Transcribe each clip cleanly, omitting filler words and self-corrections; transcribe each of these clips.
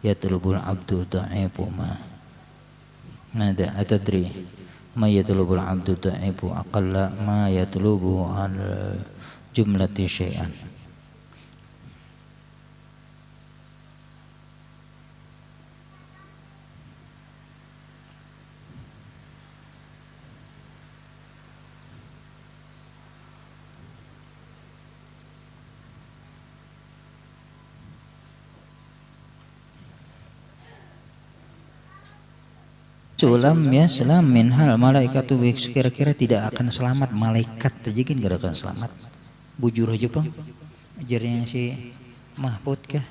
yatlubul abdu dha'ifu ma nada atadri ma yatlubul abdu dha'ifu aqalla ma yatlubu al jumlati syai'an. Sulam ya selam min hal malaikatu kira-kira tidak akan selamat malaikat tajikin gak akan selamat bujur aja bang ajarnya si Mahfud kah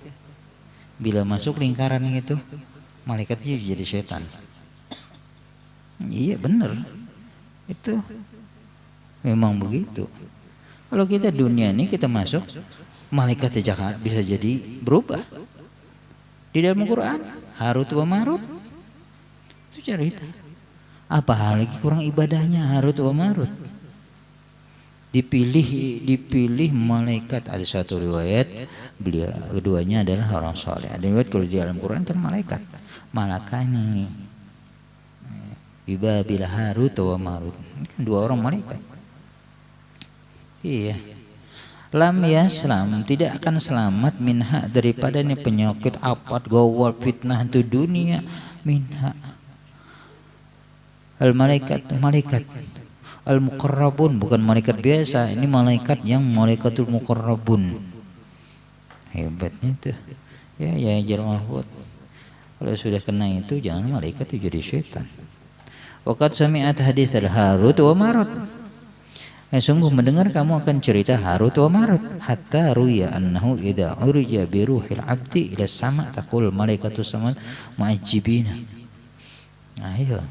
bila masuk lingkaran itu malaikatnya jadi setan. Iya bener itu memang begitu. Kalau kita dunia ini kita masuk malaikat saja bisa jadi berubah di dalam Quran Harut wa Marut. Cerita apa hal lagi kurang ibadahnya Harut wa Marut dipilih malaikat. Ada satu riwayat beliau keduanya adalah orang soleh. Ada riwayat kalau di dalam Quran kan malaikat malakani bila Harut wa Marut kan dua orang malaikat. Iya lam yaslam tidak akan selamat minha daripadanya penyakit apat gawar fitnah itu dunia minha al malaikat al muqarrabun bukan malaikat biasa ini malaikat yang malaikatul muqarrabun hebatnya itu ya jar Mahfud kalau sudah kena itu jangan malaikat itu jadi syaitan. Waqad sami'at hadits al Harut wa Marut sungguh mendengar kamu akan cerita Harut wa Marut hatta ruya annahu idza urija bi ruhil abdi ila sama taqul malaikatus sama mu'ajjibina. Nah iya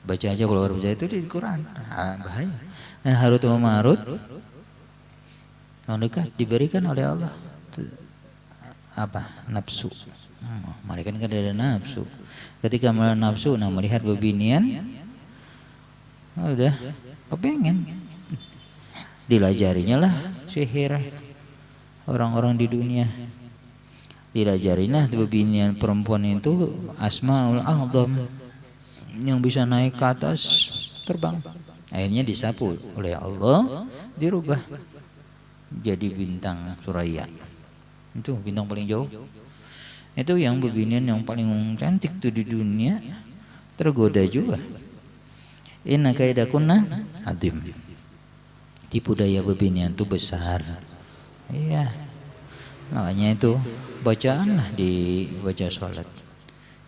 baca aja kalau baca itu di Quran bahaya. Nah Harut wa Marut malaikat diberikan oleh Allah apa nafsu. Malaikat kan ada nafsu. Ketika melihat nafsu melihat bebinian udah kepengen dilajarinya lah sihir orang-orang di dunia dilajarinya bebinian perempuan itu Asmaul A'zam yang bisa naik ke atas terbang. Akhirnya disapu oleh Allah dirubah jadi bintang Suraya. Itu bintang paling jauh. Itu yang bebinian yang paling cantik tuh di dunia tergoda juga. Inna kaidakunna adim. Tipu daya bebinian itu besar. Iya. Makanya itu bacaan lah dibaca sholat.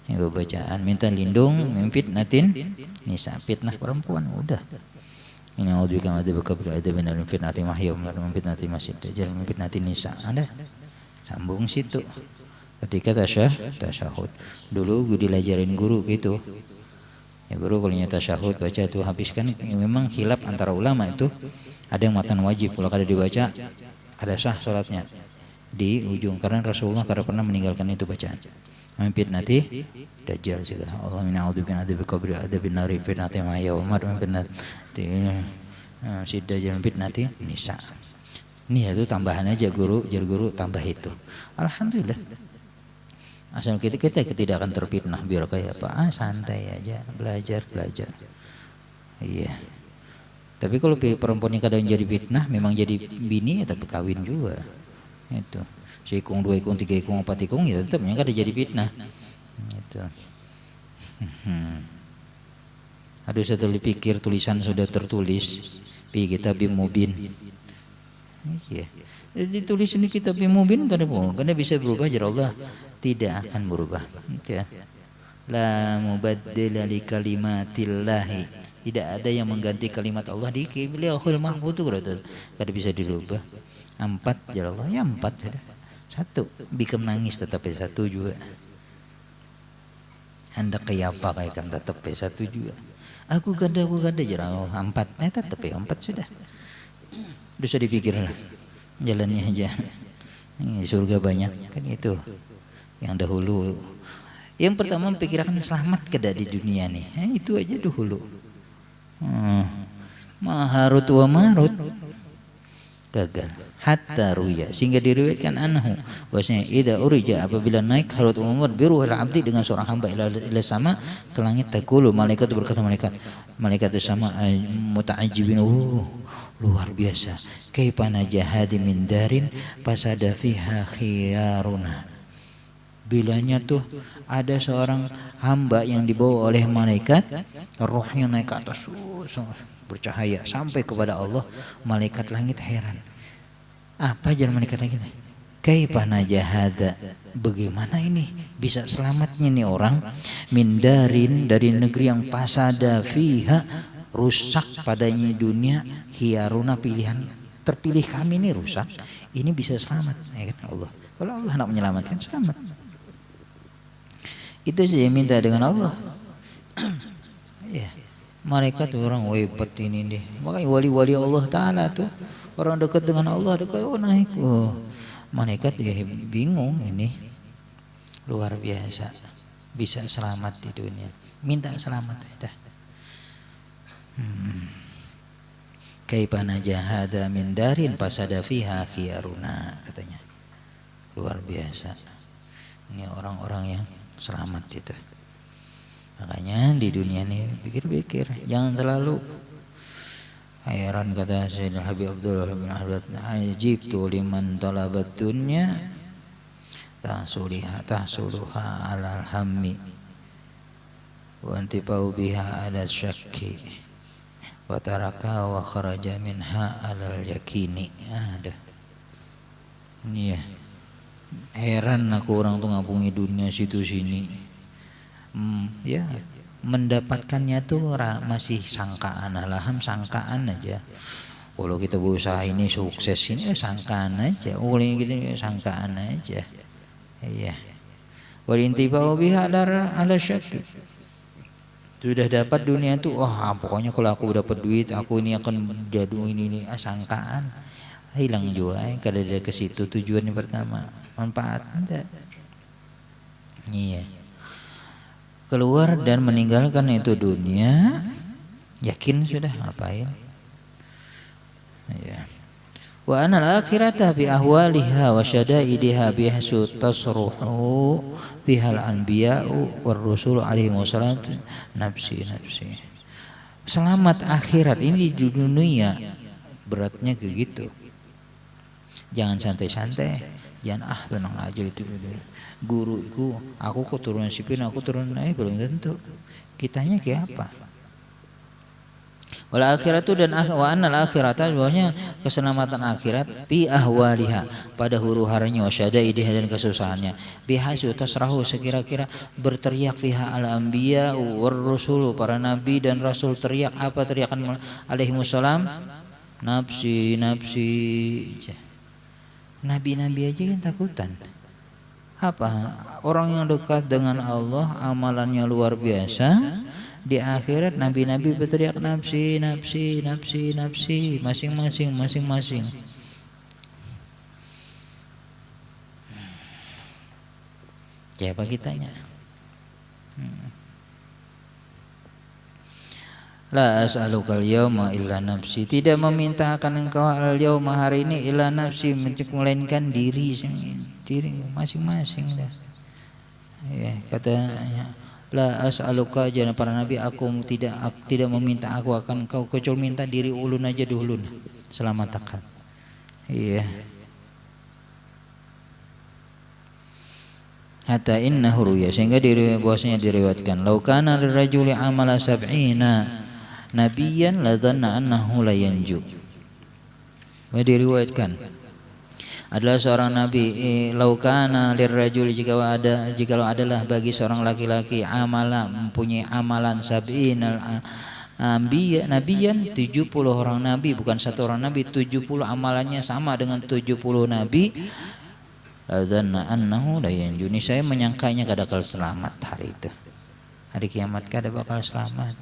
Itu bacaan minta lindung fitnatin nisa fitnah perempuan udah. Ini audzubikum adzabaka ada benar fitnati mahya wa fitnati masjid dajjal fitnati nisa. Ada sambung situ. Ketika tasyahud. Dulu gue dilajarin guru gitu. Ya guru kalau nyata tasyahud baca itu habiskan memang khilaf antara ulama itu ada yang matan wajib kalau kada dibaca ada sah salatnya di ujung karena Rasulullah kada pernah meninggalkan itu bacaan. Fitnati dajjal segala Allah min a'udzubika adzab qabri adzabin nari fitnati ma yaumar fitnati si dajjal fitnati nisa. Ini itu tambahan aja guru jar guru tambah itu. Alhamdulillah. Asal kita tidak akan terfitnah biar kayak apa santai aja belajar. Iya. Tapi kalau perempuan yang kadang jadi fitnah memang jadi bini ya tapi kawin juga. Itu. Seikung, 2 ikung, 3 ikung, 4 ikung ya tetap yang kada jadi fitnah. Itu. Aduh setelah dipikir tulisan sudah tertulis di kitab mubin. Iya. Ditulis ini kitab mubin kada bisa berubah jar Allah tidak akan berubah. Ya. La mubaddila li kalimatillahi. Tidak ada yang mengganti kalimat Allah di Lauhul Mahfuz itu kada bisa dirubah. 4 jar Allah ya 4 sudah. 1 bikin nangis tetap 1 juga. Hendak kayak apa kayak kan tetap 1 juga. Aku ganda jar Allah 4 tetap 4 sudah. Bisa dipikir lah jalannya aja. Ini surga banyak kan itu. Yang dahulu yang pertama pikirkan selamat kada di dunia nih. Itu aja dahulu. Harut wa Marut gagal. Hatta ruya, sehingga diriwayatkan anhu bahwasanya idza urija, apabila naik harat umur biruhil abdi dengan seorang hamba ila sama ke langit, taqulu malaikat berkata, malaikat itu sama muta'ajjibin, luar biasa, kaifa najahadi min darin fasada fiha khiyaruna. Bilanya tuh ada seorang hamba yang dibawa oleh malaikat, rohnya naik ke atas bercahaya sampai kepada Allah. Malaikat langit heran, apa jalan malaikat langit? Kaifa najahada, bagaimana ini bisa selamatnya nih orang, mindarin, dari negeri yang pasada fiha, rusak padanya dunia, khiyaruna, pilihan terpilih kami ini rusak, ini bisa selamat, ya kan Allah. Kalau Allah nak menyelamatkan, selamat. Itu saja minta dengan Allah. Ya, malaikat orang hebat ini deh. Makanya wali-wali Allah Ta'ala tuh orang dekat dengan Allah, dekat naik. Malaikat ya bingung ini. Luar biasa. Bisa selamat di dunia. Minta selamat dah. Kaifa najahada min darin fasada fiha khiyaruna, katanya. Luar biasa. Ini orang-orang yang selamat itu. Makanya di dunia ini pikir-pikir, jangan terlalu heran. Kata Sayyidina Habib Abdullah bin Ahmad, ajibtu liman talabat dunya tahsuluha alal hammi wa antipau biha ala syakki wa taraka wa kharaja minha alal yakini. Ada ini ya, heran aku orang tuh ngapungi dunia situ sini. Ya, mendapatkannya tuh masih sangkaan, alham sangkaan aja. Kalau kita berusaha ini sukses ini sangkaan aja, oleh gitu sangkaan aja. Iya. Wal intibau biha ala syakki. Sudah dapat dunia itu, pokoknya kalau aku dapat duit aku ini akan jadu ini sangkaan. Hilang juga kalau ada ke situ tujuannya pertama, manfaat enggak. Iya. Keluar dan meninggalkan itu dunia, yakin sudah ngapain. Ya. Wa anal akhirata bi ahwaliha wa syadaidiha bihsu tasruhu bihal anbiya'u war rusul alaihi wassalatu nafsi. Selamat akhirat ini di dunia beratnya kayak gitu. Jangan santai-santai, jangan tenang aja itu. Guru itu, aku keturunan sipil, aku turunan belum tentu. Kitanya kayak apa? Wal akhiratu dan wa annal akhirata, bahwasanya keselamatan akhirat bi ahwaliha, pada huru-haranya wa syadaidiha dan kesusahannya, bihasu tasrahu, sekira-kira berteriak fiha al anbiya war rusul, para nabi dan rasul teriak apa teriakan alaihi wassalam? Nafsi. Nabi-nabi aja kan takutan. Apa? Orang yang dekat dengan Allah amalannya luar biasa. Di akhirat nabi-nabi berteriak nafsi, masing-masing. Siapa kitanya? La as'aluka al-yawma illa nafsi, tidak meminta akan engkau al-yawma hari ini illa nafsi, melainkan diri masing-masing dah. Ya, katanya la as'aluka, jangan para nabi, aku tidak meminta aku akan engkau kecuali minta diri ulun aja dulu selamat akan. Iya. Hatta innahu ruya, sehingga bahwasanya diriwayatkan law kana lirrajuli amala sab'ina nabiyan la dhanna annahu la yanju. Diriwayatkan adalah seorang nabi, laukana lirrajul, jikalau adalah bagi seorang laki-laki amala, mempunyai amalan sab'inal anbiya nabiyan, 70 orang nabi, bukan satu orang nabi, 70 amalannya sama dengan 70 nabi, ladzanna annahu la yanju, saya menyangkanya kada bakal selamat hari itu, hari kiamat kada bakal selamat.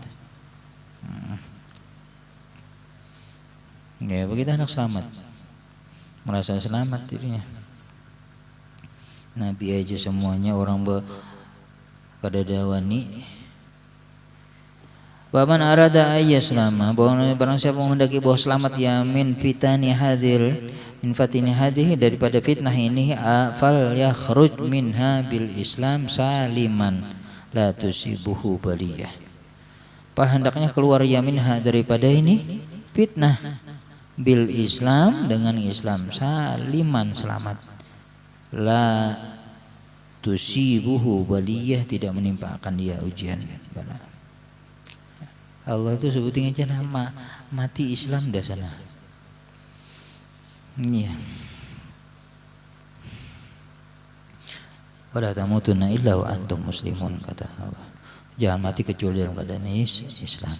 Ya begitu anak selamat, merasa selamat dirinya. Nabi aja semuanya orang kadadawani. Wa man arada ayyaslama, barang siapa menghendaki bahwa selamat ya min fitani hadil, min fatini hadhihi, daripada fitnah ini, fal yakhruj minha bil Islam saliman la tusibuhu baliyah. Hendaknya keluar ya minha, daripada ini fitnah, bil Islam, dengan Islam, saliman, selamat, la tusibuhu baliyah, tidak menimpakan dia ujian, bala. Allah itu sebutin aja nama mati Islam dah sana. Iya. Wala tamutunna illa wa antum muslimun, kata Allah. Jangan mati kecuali dalam keadaan Islam.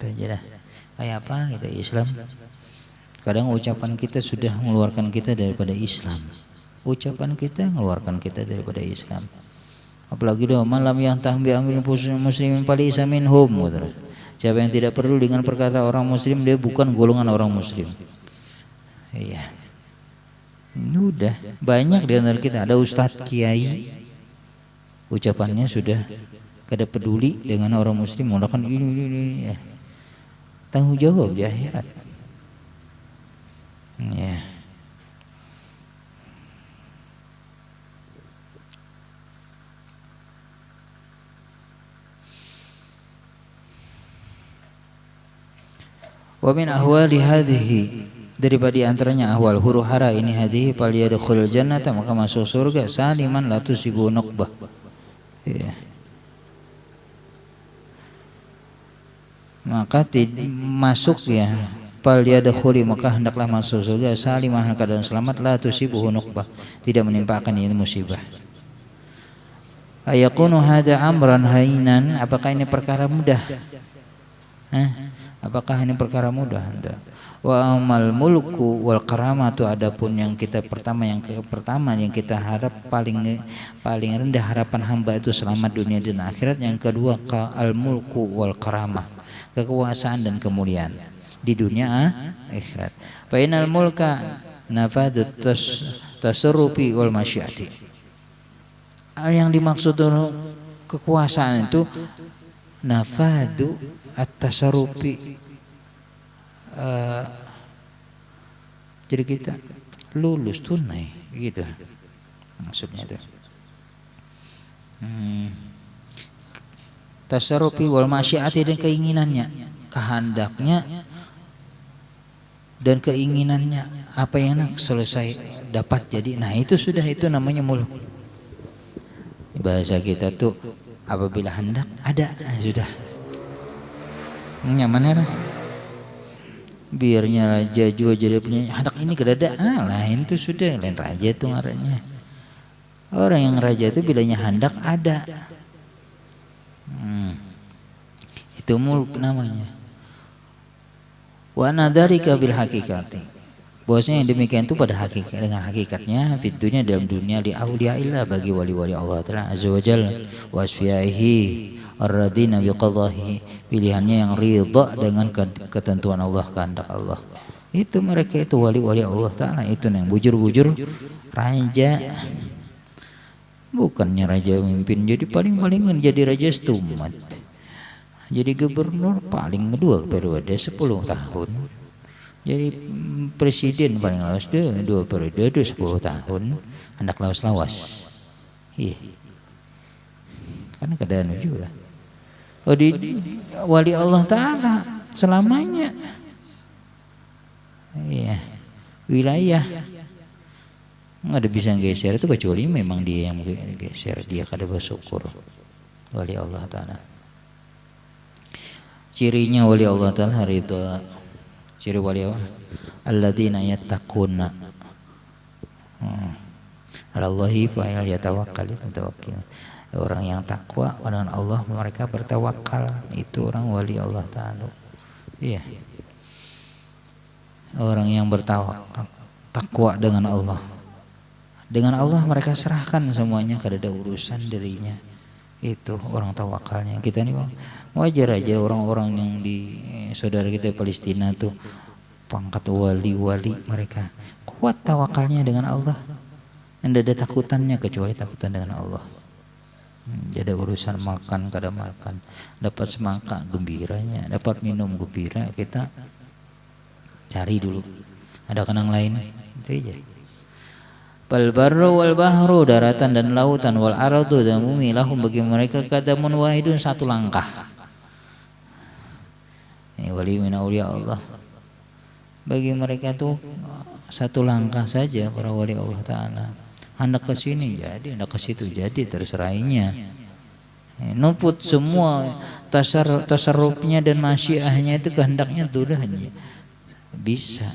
Itu aja dah. Kayak apa kita Islam? Kadang ucapan kita sudah mengeluarkan kita daripada Islam. Ucapan kita mengeluarkan kita daripada Islam. Apalagi doa malam yang tahbi amil muslimin palisa minhum. Siapa yang tidak perlu dengan perkara orang muslim, dia bukan golongan orang muslim. Iya. Ini udah banyak di antara kita ada ustadz kiai, ucapannya sudah kada peduli dengan orang muslim, menggunakan ini ya. Tanggung jawab di akhirat. Ya. Wa min ahwali hadhihi, daripada antaranya ahwal huru hara ini, hadhihi fal yadkhulul jannata, maka masuk surga saliman la tusibu nuqbah. Ya. Maka masuk ya fal yadkhuli, maka hendaklah masuk surga saliman, keadaan selamat, la tusibu nuqbah, tidak menimpakan ini musibah. Ayakunu hadza amran hainan, apakah ini perkara mudah? Apakah ini perkara mudah? Tidak. Wa amal mulku wal karamatu, adapun yang kita pertama yang kita harap paling rendah harapan hamba itu selamat dunia dan akhirat. Yang kedua al mulku wal karamah, kekuasaan dan kemuliaan di dunia akhirat. Fa inal mulka nafadut tasarrufi wal masyiati. Yang dimaksud kekuasaan itu nafadu at-tasarrufi, jadi kita lulus tunai gitu maksudnya itu. Tasarrufi wal masyiati, dan keinginannya, kehendaknya dan keinginannya, apa yang selesai dapat jadi. Nah itu sudah, itu namanya mulk. Bahasa kita tuh apabila hendak ada, sudah nyaman lah. Biarnya raja juga jadi punya hendak ini kedada, lain tuh sudah, lain raja tuh ngarannya. Orang yang raja itu bilanya hendak ada, itu mulk namanya. Wa nadarika bil hakikati, bahwasanya yang demikian itu pada hakikat, dengan hakikatnya fitunya dalam dunia li auliyaillah, bagi wali-wali Allah Ta'ala azza wa jalla, wa asfiyaihi ar-radina biqadahi, pilihannya yang ridha dengan ketentuan Allah, kehendak Allah. Itu mereka itu wali-wali Allah Ta'ala, itu yang bujur-bujur raja. Bukannya raja memimpin jadi paling menjadi raja setumat, jadi gubernur paling kedua periode 10 tahun, jadi presiden paling lawas 2 periode 10 tahun, hendak lawas-lawas. Iya, karena keadaan juga. Oh, di wali Allah Ta'ala selamanya. Iya, wilayah nggak ada bisa geser itu kecuali memang dia yang geser, dia kada bersyukur. Wali Allah Ta'ala, cirinya wali Allah Ta'ala hari itu, ciri wali Allah alladzina yattaquna alallahi fa'il yatawakkalul mutawakkil. Orang yang takwa dengan Allah, mereka bertawakal, itu orang wali Allah Ta'ala. Iya. Orang yang bertawakal, takwa dengan Allah. Dengan Allah mereka serahkan semuanya, kada ada urusan dirinya. Itu orang tawakalnya. Kita nih Bang, wajar aja orang-orang yang di saudara kita Palestina tuh pangkat wali-wali, mereka kuat tawakalnya dengan Allah. Tidak ada takutannya kecuali takutan dengan Allah. Jadi urusan makan kada makan, dapat semangka gembiranya, dapat minum gembira, kita cari dulu ada kenang lain itu aja. Bal barru wal bahru, daratan dan lautan, wal ardu dan bumi, lahum bagi mereka qadamun wahidun, satu langkah. Ini wali min auliya Allah, bagi mereka tuh satu langkah saja para wali Allah Ta'ala. Hendak ke sini jadi, hendak ke situ jadi, terserahnya. Nuput semua tasarrufnya dan masyiahnya itu kehendaknya sudah bisa.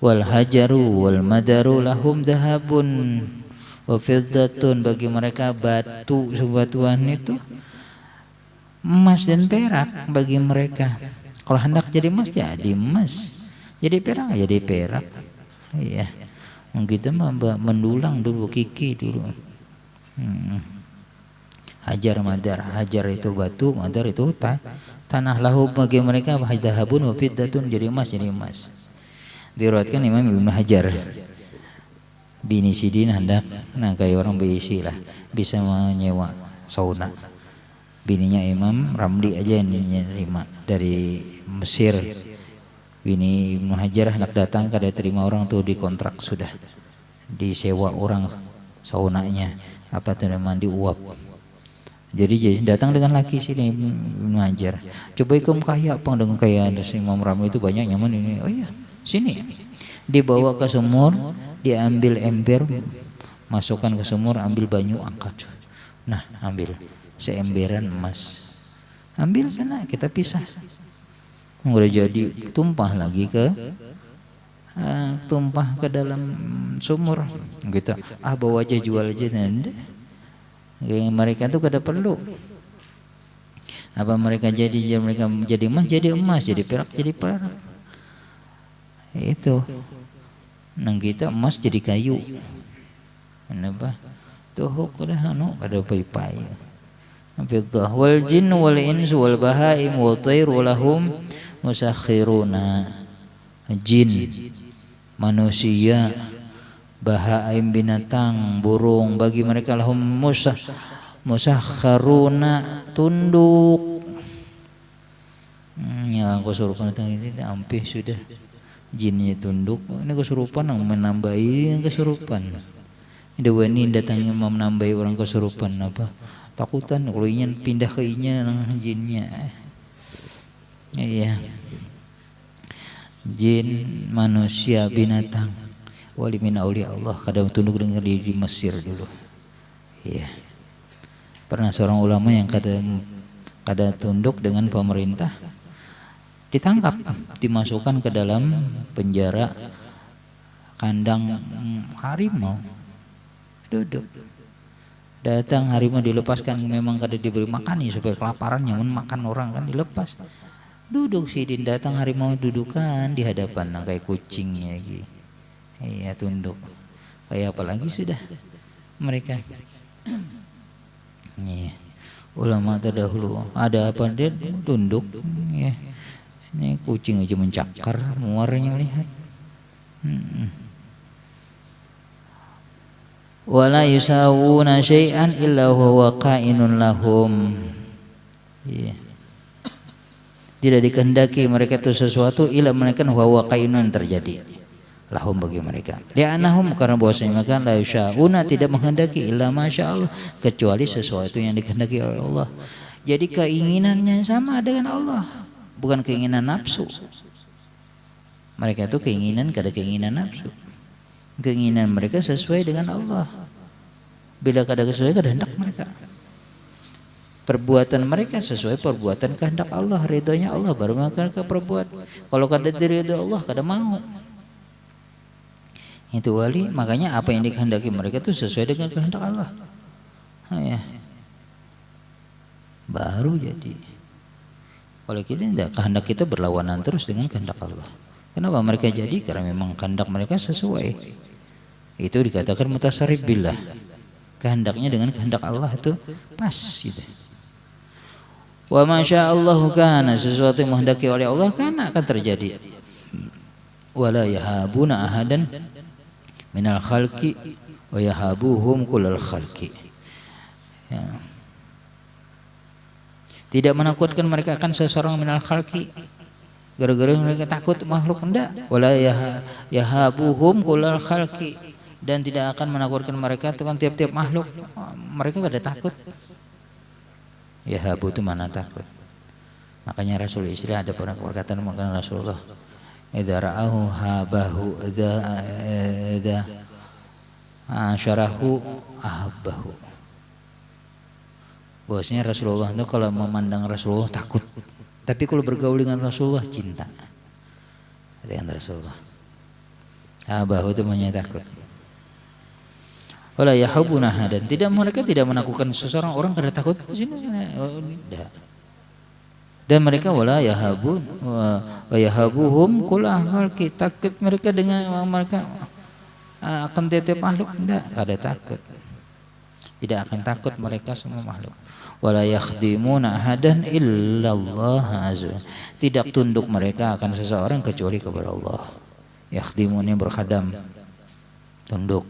Wal hajaru wal madaru lahum dahabun wa fiddatun, bagi mereka batu sebatuan itu emas dan perak bagi mereka. Kalau hendak jadi emas jadi emas, jadi perak jadi perak. Iya, kita mendulang dulu, kiki dulu. Hajar madar, hajar itu batu, madar itu tanah. Lahum bagi mereka dahabun wa fiddatun, jadi emas jadi emas. Diriwayatkan Imam Ibnu Hajar, bini Sidin hendak, nah kayak orang berisi lah, bisa menyewa sauna. Bininya Imam Ramli aja yang nerima dari Mesir. Bini Ibnu Hajar hendak datang, kada terima orang tuh, dikontrak sudah, disewa orang saunanya, apa tuh mandi uap. Jadi datang dengan laki sini Ibnu Hajar, coba ikum kaya apa dengan kaya Imam Ramli itu banyak nyaman ini. Oh iya, sini dibawa ke sumur, diambil ember, masukkan ke sumur, ambil banyu, angkat. Nah, ambil seemberan emas, ambil sana, kita pisah. Udah jadi, tumpah lagi ke tumpah ke dalam sumur. Gitu, bawa aja, jual aja. Mereka tuh kada perlu. Apa mereka jadi mereka jadi emas, jadi perak, jadi perak. Itu nang kita emas jadi kayu, kenapa tuh kada pai-pai. Wal jin wal ins wal bahaim wal tayr walahum musakhiruna, jin manusia, bahaim binatang, burung, bagi mereka lahum musakharuna, tunduk. Ya kesurupan datang ini ampih sudah. Jinnya tunduk, ini kesurupan yang menambahi yang kesurupan. Ada wani datangnya mau menambahi orang kesurupan, apa takutan kalau ingin pindah ke inya nang jinnya. Iya, jin, manusia, binatang, wali min auliya Allah, kadang tunduk dengan di Mesir dulu. Iya, pernah seorang ulama yang kada tunduk dengan pemerintah, ditangkap, dimasukkan ke dalam penjara kandang harimau. Duduk, datang harimau dilepaskan, memang kada diberi makan ya, supaya kelaparan, nyaman makan orang kan dilepas. Duduk Sidin, datang harimau dudukan di hadapan, kayak kucingnya lagi. Iya, tunduk. Kayak apa lagi sudah mereka. Iya, ulama terdahulu ada apa dia tunduk. Ya. Ini kucing aja mencakar, muarnya melihat. Wala yusawuna syai'an illa huwa qainun lahum. Yeah. Tidak dikehendaki mereka itu sesuatu illa melainkan huwa qainun, terjadi lahum bagi mereka. Li'annahum, karena bahwasanya mereka la yusawuna, tidak menghendaki illa masya Allah, kecuali sesuatu yang dikehendaki oleh Allah. Jadi keinginannya sama dengan Allah, bukan keinginan nafsu. Mereka itu keinginan kada keinginan nafsu. Keinginan mereka sesuai dengan Allah. Bila kada sesuai kehendak mereka. Perbuatan mereka sesuai perbuatan kehendak Allah, ridhonya Allah, baru mereka perbuat. Kalau kada diridho Allah, kada mau. Itu wali, makanya apa yang dikehendaki mereka itu sesuai dengan kehendak Allah. Ya. Baru jadi. Kalau kita tidak, kehendak kita berlawanan terus dengan kehendak Allah. Kenapa mereka jadi? Karena memang kehendak mereka sesuai. Itu dikatakan mutasarrif billah. Kehendaknya dengan kehendak Allah itu pas gitu. Wa masya Allahu kana, sesuatu yang menghendaki oleh Allah kana akan terjadi. Wala yahabuna ahadan minal khalqi wa yahabuhum kullal khalqi. Ya. Tidak menakutkan mereka akan seseorang minal khalqi, gara-gara mereka takut makhluk, enggak. Wala yahabuhum kullal khalqi, dan tidak akan menakutkan mereka dengan tiap-tiap makhluk. Mereka gak ada takut. Yahabu itu mana takut. Makanya Rasul istri ada pernah perkataan mengatakan Rasulullah, idza ra'ahu habahu, idza syarahu ahabbahu. Bahwasanya Rasulullah itu kalau memandang Rasulullah takut, tapi kalau bergaul dengan Rasulullah cinta dengan Rasulullah. Habahu itu maknanya takut. Wala yahabuna, dan mereka tidak menakutkan seseorang. Orang kada takut sini. Dan mereka wala yahabun wa yahabuhum kullah khalqi, takut mereka dengan mereka akan tiap makhluk, enggak ada takut. Tidak akan takut mereka semua makhluk. Wala yakhdimuna ahadan illallah azza, tidak tunduk mereka akan seseorang kecuali kepada Allah. Yakhdimunnya berkhadam, tunduk.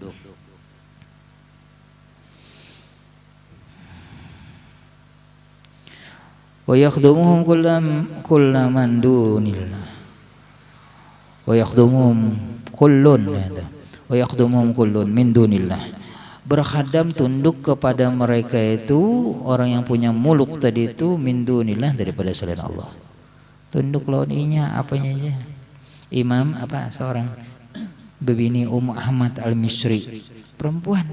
Wa yakhdumuhum kullaman dunillah. Wa yakhdumuhum kullun min dunillah. Berkhadam, tunduk kepada mereka itu orang yang punya muluk tadi itu min dunillah, daripada selain Allah. Tunduk lawannya apanya aja. Imam apa seorang bebini Ahmad Al-Misri, perempuan.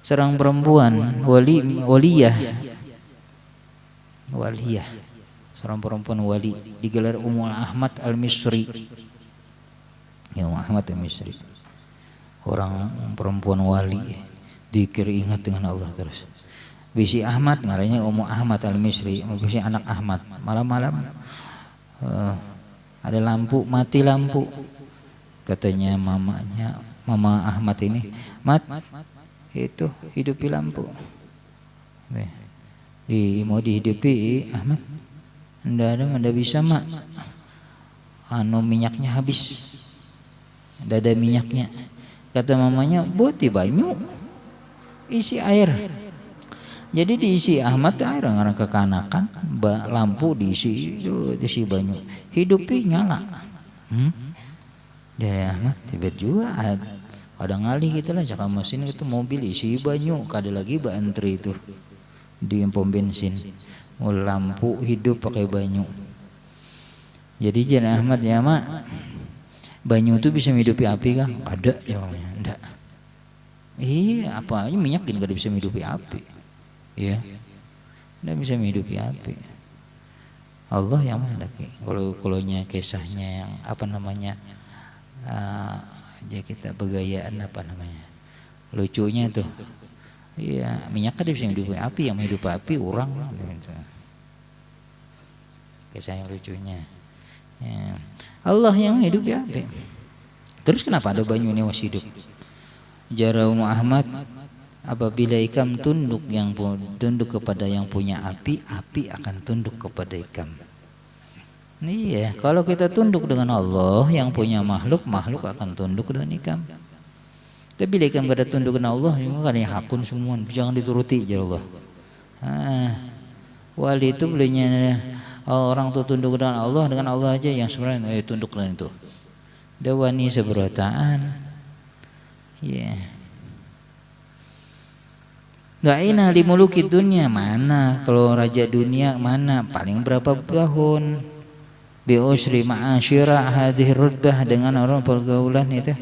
Seorang perempuan waliyah. Seorang perempuan wali digelar Ahmad Al-Misri. Ya, Ahmad Al-Misri. Orang perempuan wali, dikir ingat dengan Allah terus. Bisi Ahmad ngaranya Ahmad Al-Misri, bisi anak Ahmad. Malam-malam ada lampu, mati lampu. Katanya mama Ahmad ini, "Mat, itu hidupi lampu." Mau dihidupi Ahmad, ndak bisa mak. Minyaknya habis, ndak ada minyaknya. Kata mamanya, buat di banyu, isi air. Jadi diisi Ahmad air, ngarang kekanakan, lampu diisi banyu, hidupi nyala. Dari Ahmad tiba juga ada ngali gitu lah, cakap mesin itu mobil isi banyu, kada lagi antri itu di pom bensin, mau lampu hidup pakai banyu. Jadi jangan Ahmad ya mak, banyu itu bisa menghidupi api kah? Ada jawabnya, enggak. Apa aja minyak ini gak bisa menghidupi api. Ya, enggak bisa menghidupi api. Allah yang menghendaki. Kalau kisahnya yang apa namanya, aja kita begayaan apa namanya, lucunya tuh. Iya, minyak kan bisa menghidupi api, yang menghidupi api orang. Kisah yang lucunya. Ya. Allah yang hidup ya. Terus kenapa ada banyu ini masih hidup? Jarau Ahmad, apabila ikam tunduk kepada yang punya api, api akan tunduk kepada ikam. Iya, kalau kita tunduk dengan Allah yang punya makhluk, makhluk akan tunduk dengan ikam. Tapi bila ikam kada tunduk dengan Allah, juga kada hakun semua, jangan dituruti ya Allah. Wali itu belinya orang tuh tunduk dengan Allah aja yang sebenarnya tunduk dengan itu. Dawani seberataan. Ya. Ga'ina limuluki dunia, mana kalau raja dunia mana paling berapa tahun? Bi usri ma'asyira hadhihi rutbah, dengan orang pergaulan itu.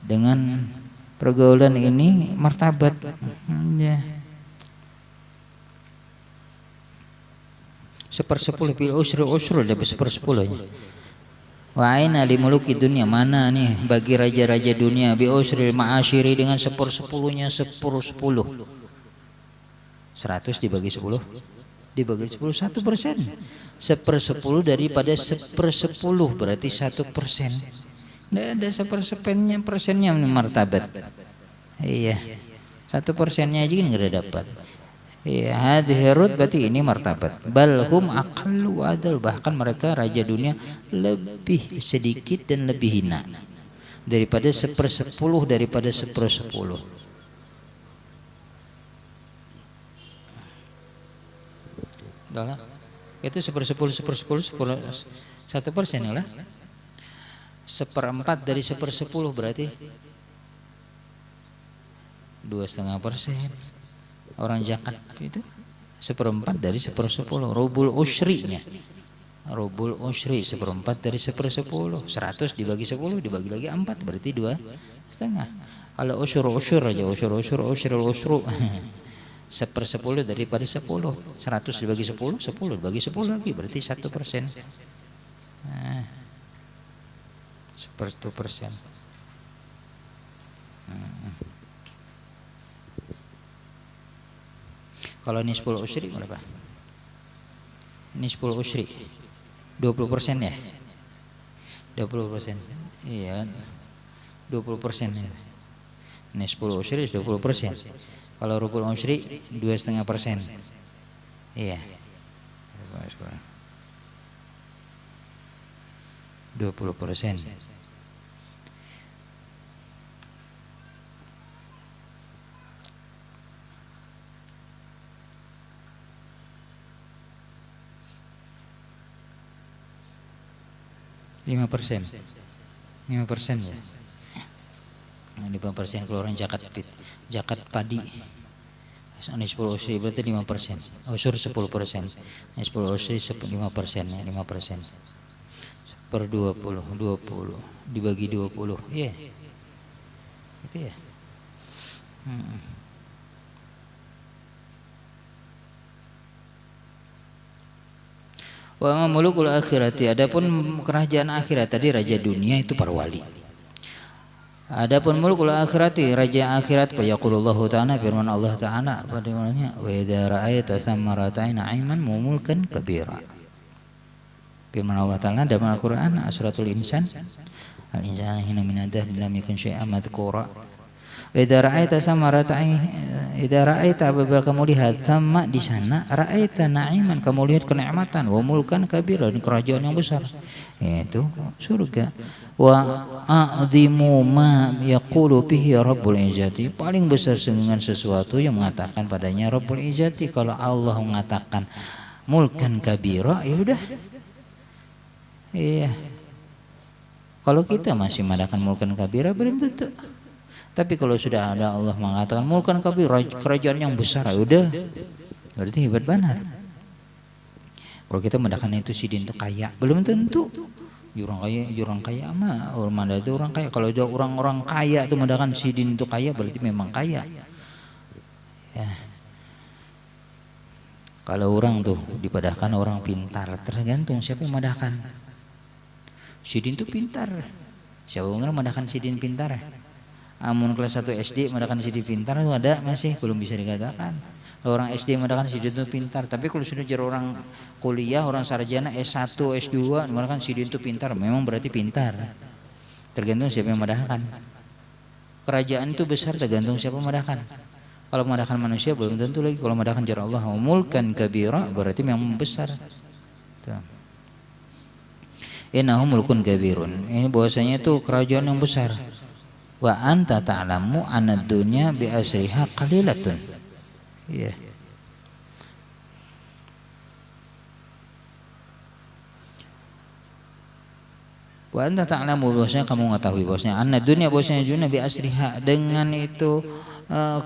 Dengan pergaulan ini martabat. Ya. 1/10 bil usru dapat 1/10-nya. Wa aina limuluki dunia, mana nih bagi raja-raja dunia bi usri ma'asyiri, dengan 1/10-nya 1/10. 100 dibagi 10 dibagi 10 1%. 1/10 daripada 1/10 berarti 1%. Nggak ada 1%-nya, persennya martabat. Iya, 1%-nya aja nggak ada dapat. Ya, hadhihi berarti ini martabat. Balhum aqallu adal, bahkan mereka raja dunia lebih sedikit dan lebih hina daripada 1/10 daripada 1/10. Dolar. Itu 1% ya lah. 1/4 dari 1/10 berarti 2,5%. Orang zakat itu 1/4 dari 1/10. Rubul usyrinya. Rubul usyri 1/4 dari 1/10. 100 dibagi 10 dibagi lagi 4 berarti 2,5. Kalau usyur aja usyur 1/10 daripada 10. 100 dibagi 10, 10 dibagi 10 lagi berarti 1%. Nah, 1%. Kalau nisful usyri berapa? Nisful usyri 20% ya? 20%. Iya. 20% ya. Nisful usyri 20%. Kalau rubul usyri 2,5%. Iya. 20%. Lima persen ya. 5% keluaran zakat padi. Nisful usyri berarti 5%. Usyur 10%. Nisful usyri 5% ya, 5%. Per 20 dibagi 20. Iya. Itu ya. Wa mulukul akhirati, adapun kerajaan akhirat tadi raja dunia itu para wali. Adapun mulkul akhirati raja akhirat fa yaqulullahu ta'ala firman Allah Ta'ala pada mulanya wa idza ra'aita thamaratain aiman mulkan kabira. Firman Allah Ta'ala dalam Al-Qur'an suratul insan al-insanu hina min adh lam yakun syai'an madhkura. Idza ra'aita samaratain, idza ra'aita apabila kamu lihat sama di sana ra'aita na'iman, kamu lihat kenikmatan, wa mulkan kabira, kerajaan yang besar, yaitu surga. Wa a'zimu ma yaqulu bihi rabbul izzati, paling besar dengan sesuatu yang mengatakan padanya rabbul izzati. Kalau Allah mengatakan mulkan kabira, ya udah. Iya. Kalau kita masih mengatakan mulkan kabira belum tentu. Tapi kalau sudah ada Allah mengatakan mulkan kabir, kerajaan yang besar, udah berarti hebat benar. Kalau kita mengatakan itu sidin itu kaya, belum tentu. Jurang kaya mah orang itu orang kaya. Kalau ada orang-orang kaya itu mengatakan sidin itu kaya, berarti memang kaya. Ya. Kalau orang tuh dipadahkan orang pintar, tergantung siapa yang mengatakan. Sidin itu pintar. Siapa yang mengatakan sidin pintar? Amun kelas 1 SD mengatakan sidin pintar itu ada masih belum bisa dikatakan. Orang SD mengatakan sidin itu pintar, tapi kalau sudah jadi orang kuliah, orang sarjana S1, S2 mengatakan sidin itu pintar, memang berarti pintar. Tergantung siapa yang mengatakan. Kerajaan itu besar tergantung siapa yang mengatakan. Kalau mengatakan manusia belum tentu lagi. Kalau mengatakan jar Allah mulkan kabira berarti memang besar. Innahu mulkun kabirun. Ini bahwasanya itu kerajaan yang besar. Wa anta ta'lamu anna dunya bi asriha qalilatun. Iya. Wa anta ta'lamu, bahwasanya kamu mengetahui bahwasanya anna dunya, bahwasanya dunia bi asriha, dengan itu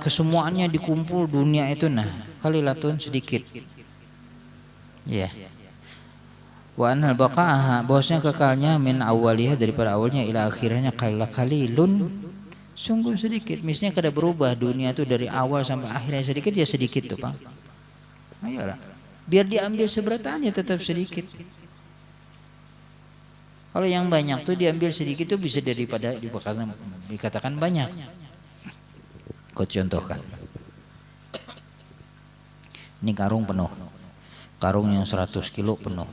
kesemuanya dikumpul dunia itu qalilatun sedikit. Iya. Wa anal baqa'aha, bahwasanya kekalnya min awaliyah, daripada awalnya ila akhirnya qalilun, sungguh sedikit. Misalnya kada berubah dunia itu dari awal sampai akhirnya sedikit, ya sedikit tuh Pak. Ayolah, biar diambil seberatanya tetap sedikit. Kalau yang banyak tuh diambil sedikit tuh bisa daripada dikatakan banyak. Kau contohkan, ini karung penuh, karung yang 100 kilo penuh.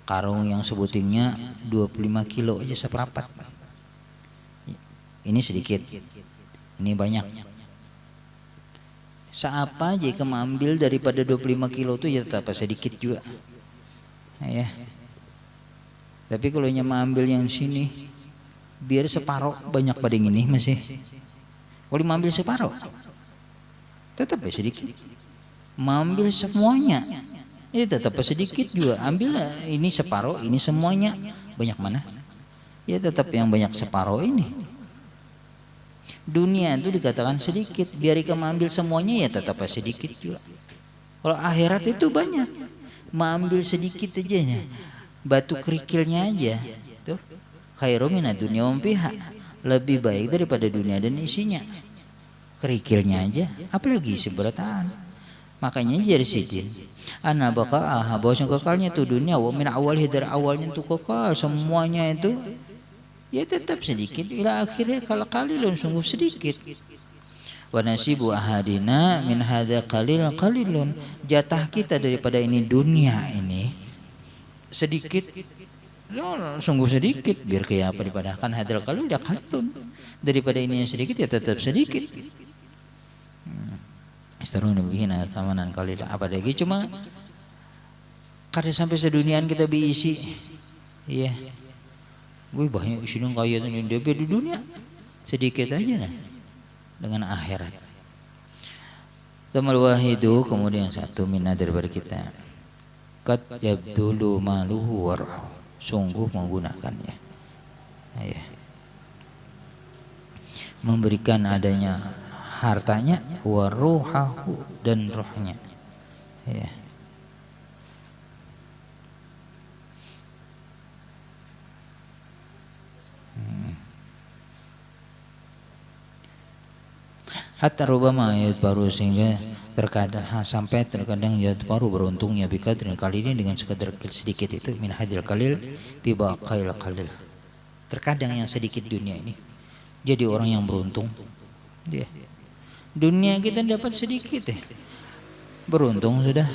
Karung yang sebutingnya 25 kilo aja seperapat. Ini sedikit, ini banyak. Seapa aja kamu ambil daripada 25 kilo itu ya tetap sedikit juga. Ya. Tapi kalau nyama ambil yang sini, biar separuh banyak pada yang ini masih. Kalau ambil separuh, tetap ya sedikit. mengambil semuanya. Tetap sedikit juga. Ambil ini separuh, ini semuanya. Banyak mana? Tetap yang banyak separuh ini. Dunia itu dikatakan sedikit, biar kamu ambil semuanya tetap sedikit juga. Kalau akhirat itu banyak, mengambil sedikit aja nya, batu kerikilnya aja, tuh khairum minad dunya wa fiha, lebih baik daripada dunia dan isinya. Kerikilnya aja, apalagi seberataan. Makanya jadi sidin. Ana baqa'aha, bahwa kekalnya itu dunia, wa min awalih, dari awalnya itu kekal, semuanya itu tetap sedikit, ila akhirnya kalau qalilun, sungguh sedikit. Wa nasibu ahadina min hadza qalilun, jatah kita daripada ini dunia ini sedikit, sungguh sedikit. Biar kayak apa dipadahkan hadzal qalil ya qalilun, daripada ini yang sedikit tetap sedikit. Istarun begina samanan qalil, apa lagi cuma kada sampai seduniaan kita diisi. Iya. Gue banyak isi dong kaya di dunia, sedikit aja nah dengan akhirat. Tamal wahidu, kemudian satu mina daripada kita, kat yabdulu maluhu warah, sungguh menggunakannya, memberikan adanya hartanya, waruhahu, dan rohnya, hatta rubama baru, sehingga terkadang sampai terkadang baru beruntungnya bikadrin kali ini dengan sekadar sedikit itu, min hadil kalil bi baqail kalil. Terkadang yang sedikit dunia ini jadi orang yang beruntung. Dunia kita dapat sedikit beruntung sudah.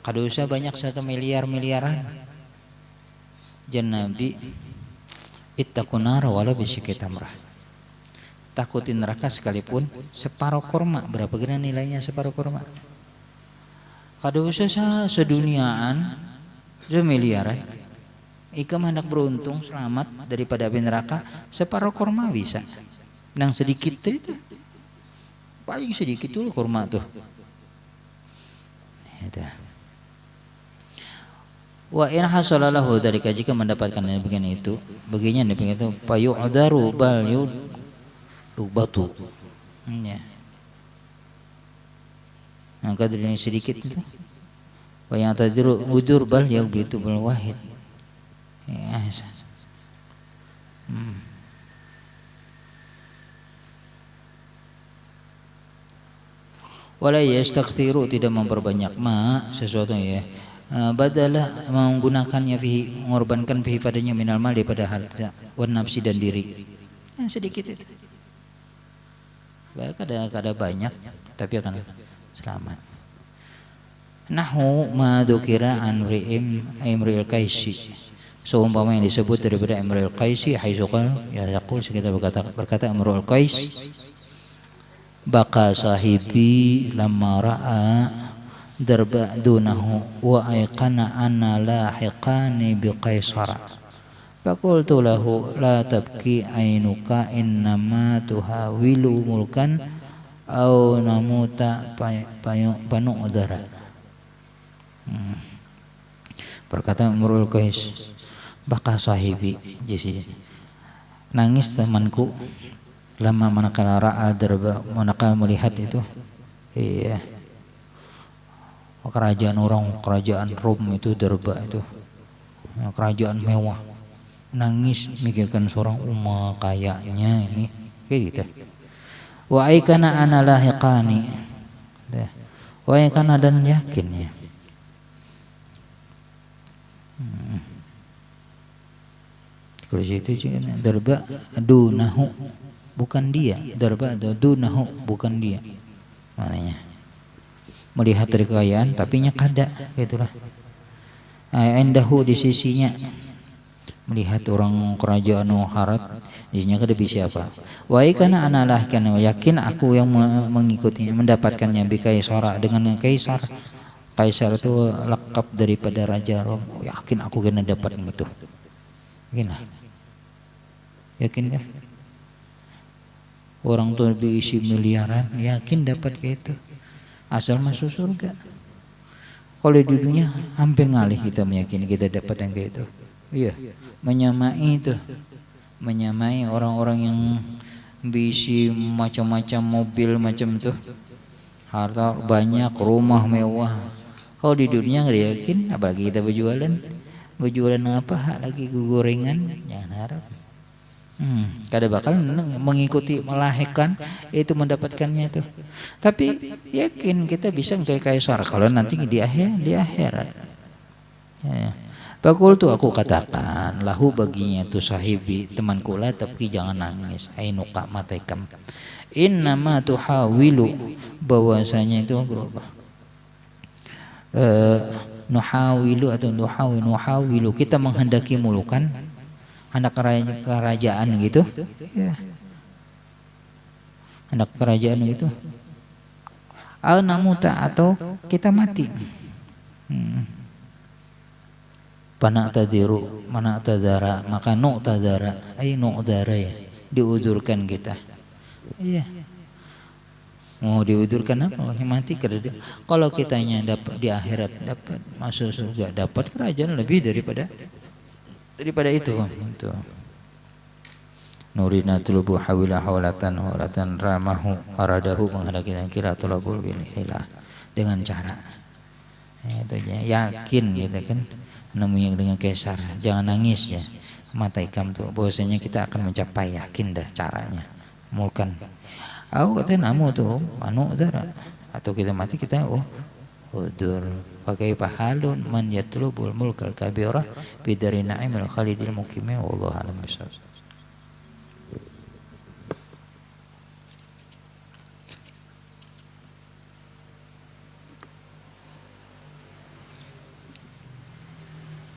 Kada usah banyak 1 miliaran. Jan Nabi, ittaqun nar wala bisyikki tamrah. Takutin neraka sekalipun separuh kurma. Berapa kira nilainya separuh kurma? Kada usah seduniaan, semiliaran. Ikam hendak beruntung selamat daripada api neraka, separuh kurma bisa. Nang sedikit itu, paling sedikit tuh kurma tuh. Wa in hasalalahu, dari jika mendapatkan demikian itu, baginya demikian itu, payu'daru bal batu, kadar ini sedikit itu, yang tadi udur bal yang begitu bal wahid, wala yastakthiru, tidak memperbanyak sesuatu badalah menggunakannya fihi, mengorbankan fihi padanya minal mal, daripada harta, wan nafsi, dan diri, yang sedikit itu. Kada banyak tapi akan selamat. Nahu ma dzukira an Imril Qaisi, seumpama yang disebut daripada Imril Qaisi, haitsu yaqul, kita berkata Imrul Qais, baka sahibi lamma ra'a darba dunahu wa aiqana anna lahiqani bi qaisara. Faqultu lahu la tabki ainuka innama tuhawilu mulkan au namuta panu udara. Berkata Imrul Qais, baka sahibi, jadi nangis temanku, lama manakala ra'a darba, manakala melihat itu kerajaan Rom itu, darba itu kerajaan mewah, nangis mikirkan seorang kayanya ini kayak gitu. Wa aikana ana lahiqani, wa aikana, dan yakinnya. Kalau situ darba dunahu, bukan dia, darba dunahu, bukan dia, mananya melihat dari kekayaan tapi nya kada, itulah endahu, di sisinya, melihat orang kerajaan harat, isinya kada bisa apa. Wa kana analah, kana yakin aku yang mengikutinya, mendapatkannya bi kaisara, dengan kaisar. Kaisar itu lekap daripada raja Rom. Yakin aku kena dapat itu. Yakin kah? Orang tuh diisi miliaran, yakin dapat kayak itu. asal masuk surga. Kalau di dunia hampir ngalih kita meyakini kita dapat yang kayak itu. Iya, menyamai itu, menyamai orang-orang yang bisi macam-macam mobil macam itu, harta banyak, rumah mewah. Kalau di dunia nggak yakin, apalagi kita berjualan apa lagi gorengan, jangan harap. Kada bakal mengikuti melahirkan itu mendapatkannya itu. Tapi yakin kita bisa kayak kaisar kalau nanti di akhirat. Ya. Bakultu aku katakan lahu baginya tu sahibi temanku lah, tapi jangan nangis. Ainuka matekam. Innama tuhawilu, bahwasanya itu berubah. Nuhawilu atau nuhawilu kita menghendaki mulukan anak kerajaan gitu, ya. Anak kerajaan gitu. Al namuta atau kita mati. Panak tadiru, mana tadara, maka tadara, nu'dara ya, diudurkan kita. Iya. Mau diudurkan apa? Mati kerja. Kalau kitanya dapat di akhirat dapat masuk surga, dapat kerajaan lebih daripada itu. Nurina tulubu hawila hawlatan ramahu aradahu, menghadapi kira tulabul bilhilah dengan cara itu yakin gitu kan, namanya dengan kaisar. Jangan nangis ya, mata ikam tuh bahwasanya kita akan mencapai, yakin dah caranya. Mulkan aku katanya namu tuh udara, atau kita mati kita udur pakai pahalun man yatlubul mulkal kabirah bidari na'imil khalidil mukimah wallahu alam bisawab.